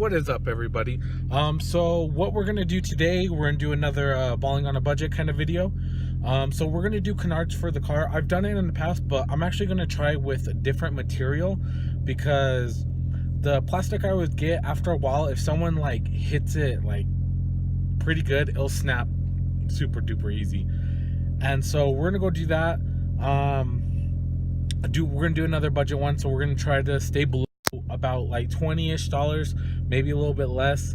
What is up, everybody? So what we're gonna do today, we're gonna do another balling on a budget kind of video. So we're gonna do canards for the car. I've done it in the past, but I'm actually gonna try with a different material because the plastic I would get, after a while, if someone like hits it like pretty good, it'll snap super duper easy. And so we're gonna go do that. We're gonna do another budget one, so we're gonna try to stay below about like $20-ish, maybe a little bit less.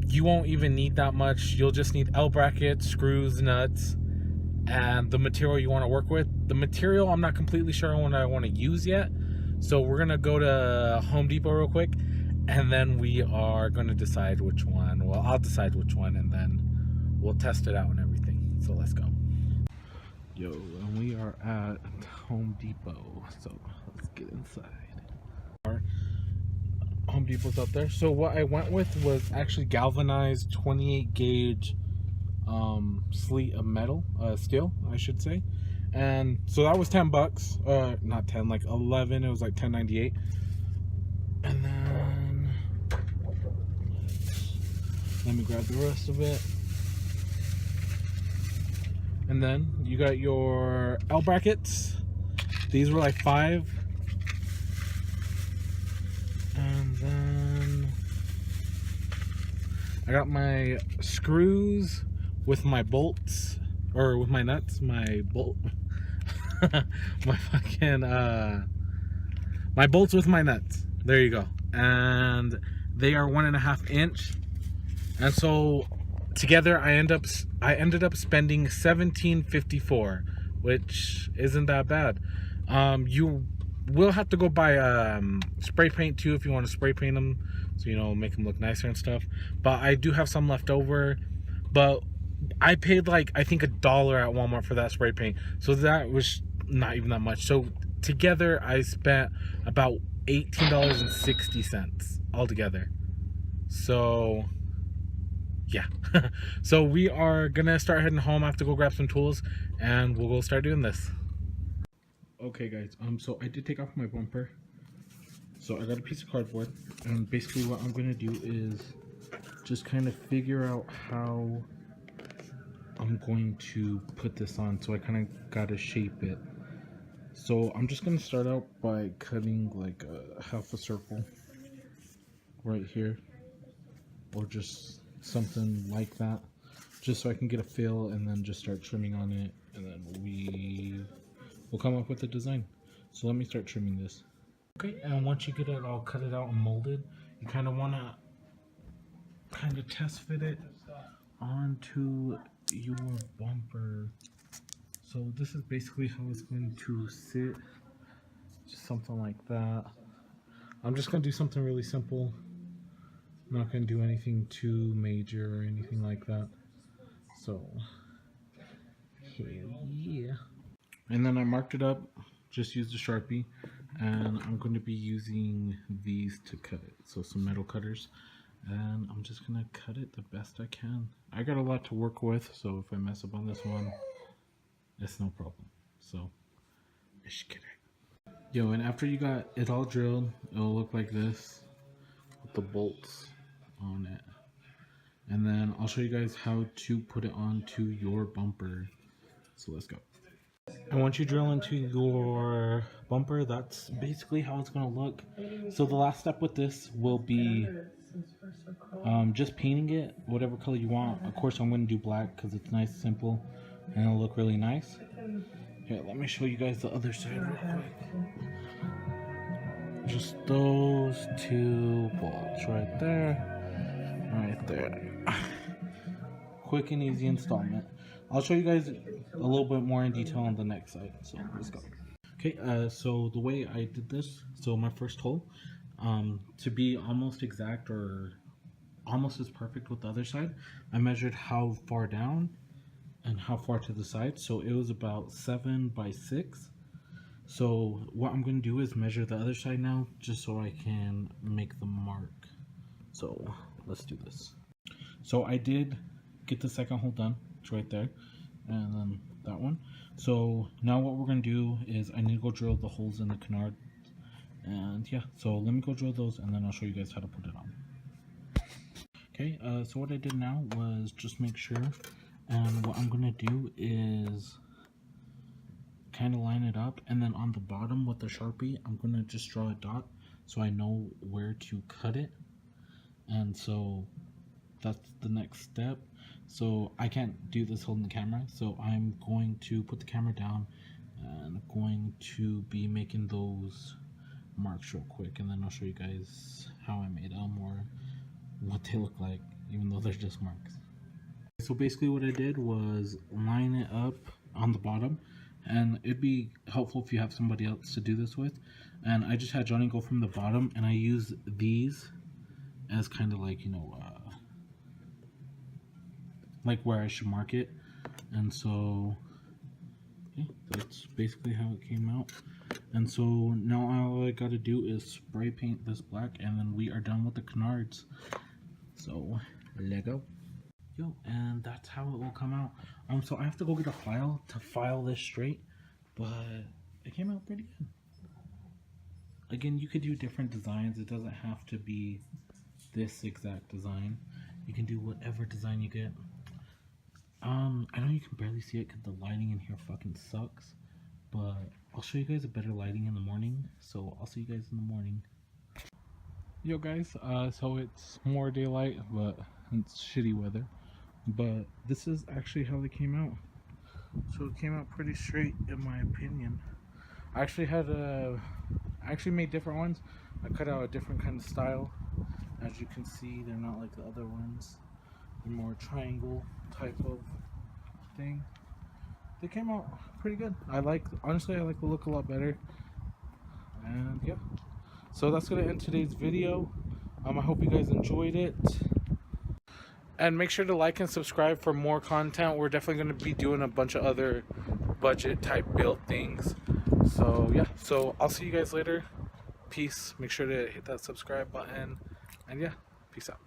You won't even need that much. You'll just need L brackets, screws, nuts, and the material you want to work with. The material I'm not completely sure on what I want to use yet, so we're gonna go to Home Depot real quick, and then we are gonna decide which one. Well, I'll decide which one, and then we'll test it out and everything. So let's go. Yo, and we are at Home Depot, so let's get inside. Home Depot's up there. So what I went with was actually galvanized 28 gauge sleeve of metal, steel, I should say. And so that was 10 bucks, not 10, like 11. It was like 10.98. And then let me grab the rest of it. And then you got your L brackets. These were like 5. And then I got my screws with my bolts, or with my nuts, my bolt, my fucking, my bolts with my nuts. There you go. And they are 1.5 inch. And so together I ended up spending $17.54, which isn't that bad. You will have to go buy spray paint too if you want to spray paint them, so you know, make them look nicer and stuff. But I do have some left over, but I paid like, I think $1 at Walmart for that spray paint, so that was not even that much. So together I spent about $18.60 altogether. So yeah. So we are gonna start heading home. I have to go grab some tools and we'll go start doing this. Okay guys, so I did take off my bumper. So I got a piece of cardboard, and basically what I'm gonna do is just kind of figure out how I'm going to put this on. So I kind of gotta shape it. So I'm just gonna start out by cutting like a half a circle right here, or just something like that, just so I can get a feel, and then just start trimming on it, and then we'll come up with a design. So let me start trimming this. Okay, and once you get it all cut it out and molded, you kind of want to kind of test fit it onto your bumper. So this is basically how it's going to sit, just something like that. I'm just going to do something really simple. I'm not going to do anything too major or anything like that. So yeah. And then I marked it up, just used a Sharpie, and I'm going to be using these to cut it. So some metal cutters, and I'm just going to cut it the best I can. I got a lot to work with, so if I mess up on this one, it's no problem. So, yo, and after you got it all drilled, it'll look like this with the bolts on it. And then I'll show you guys how to put it onto your bumper. So let's go. And once you drill into your bumper, that's basically how it's going to look. So the last step with this will be just painting it whatever color you want. Of course I'm going to do black because it's nice, simple, and it'll look really nice. Here, let me show you guys the other side real quick. Just those 2 bolts right there, right there. Quick and easy installment. I'll show you guys a little bit more in detail on the next side, so let's go. Okay, so the way I did this, so my first hole, to be almost exact or almost as perfect with the other side, I measured how far down and how far to the side. So it was about 7 by 6. So what I'm going to do is measure the other side now, just so I can make the mark. So let's do this. So I did get the second hole done. It's right there, and then that one. So now what we're going to do is I need to go drill the holes in the canard, and yeah, so let me go drill those and then I'll show you guys how to put it on. Okay, so what I did now was just make sure, and what I'm gonna do is kind of line it up, and then on the bottom with the Sharpie I'm gonna just draw a dot so I know where to cut it. And so that's the next step. So I can't do this holding the camera, so I'm going to put the camera down and going to be making those marks real quick, and then I'll show you guys how I made them or what they look like, even though they're just marks. So basically what I did was line it up on the bottom, and it'd be helpful if you have somebody else to do this with. And I just had Johnny go from the bottom, and I use these as kind of like, you know, like where I should mark it. And so yeah, that's basically how it came out. And so now all I gotta do is spray paint this black, and then we are done with the canards. So Lego. Yo, and that's how it will come out. So I have to go get a file to file this straight, but it came out pretty good. Again, you could do different designs. It doesn't have to be this exact design. You can do whatever design you get. I know you can barely see it because the lighting in here fucking sucks, but I'll show you guys a better lighting in the morning. So I'll see you guys in the morning. Yo guys, so it's more daylight, but it's shitty weather. But this is actually how they came out. So it came out pretty straight in my opinion. I actually made different ones. I cut out a different kind of style. As you can see, they're not like the other ones. They're more triangle type of thing. They came out pretty good. Honestly, I like the look a lot better. And yeah. So that's gonna end today's video. I hope you guys enjoyed it. And make sure to like and subscribe for more content. We're definitely going to be doing a bunch of other budget type build things. So yeah, so I'll see you guys later. Peace. Make sure to hit that subscribe button. And yeah, peace out.